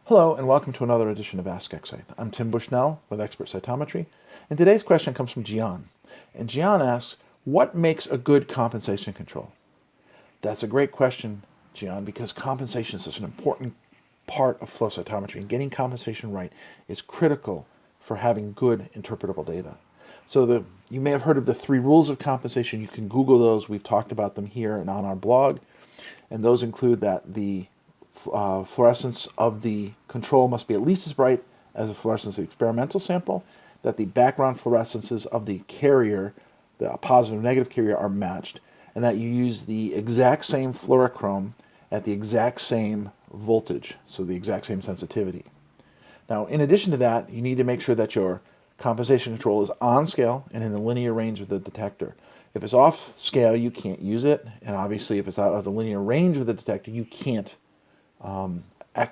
Hello and welcome to another edition of Ask Excite. I'm Tim Bushnell with Expert Cytometry, and today's question comes from Gian. And Gian asks, what makes a good compensation control? That's a great question, Gian, because compensation is such an important part of flow cytometry, and getting compensation right is critical for having good interpretable data. So you may have heard of the 3 rules of compensation. You can Google those. We've talked about them here and on our blog, and those include that the fluorescence of the control must be at least as bright as the fluorescence of the experimental sample, that the background fluorescences of the carrier, the positive and negative carrier, are matched, and that you use the exact same fluorochrome at the exact same voltage, so the exact same sensitivity. Now, in addition to that, you need to make sure that your compensation control is on scale and in the linear range of the detector. If it's off scale, you can't use it, and obviously if it's out of the linear range of the detector, you can't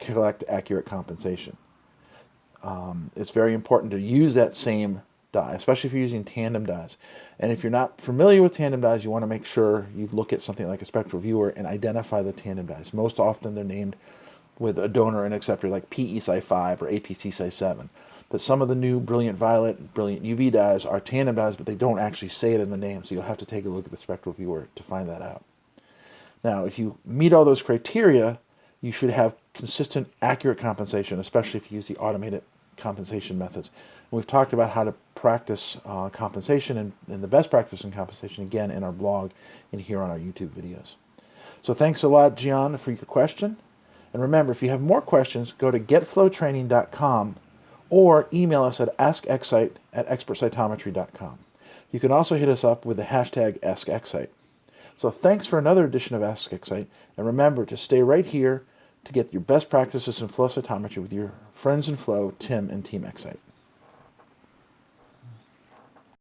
collect accurate compensation. It's very important to use that same dye, especially if you're using tandem dyes. And if you're not familiar with tandem dyes, you want to make sure you look at something like a spectral viewer and identify the tandem dyes. Most often they're named with a donor and acceptor like PE-Sci5 or APC-Sci7. But some of the new Brilliant Violet, Brilliant UV dyes are tandem dyes, but they don't actually say it in the name, so you'll have to take a look at the spectral viewer to find that out. Now, if you meet all those criteria, you should have consistent, accurate compensation, especially if you use the automated compensation methods. And we've talked about how to practice compensation and the best practice in compensation, again, in our blog and here on our YouTube videos. So thanks a lot, Gian, for your question. And remember, if you have more questions, go to getflowtraining.com or email us at askexcite@expertcytometry.com. You can also hit us up with the hashtag AskExcite. So thanks for another edition of Ask Excite, and remember to stay right here to get your best practices in flow cytometry with your friends in Flow, Tim and Team Excite.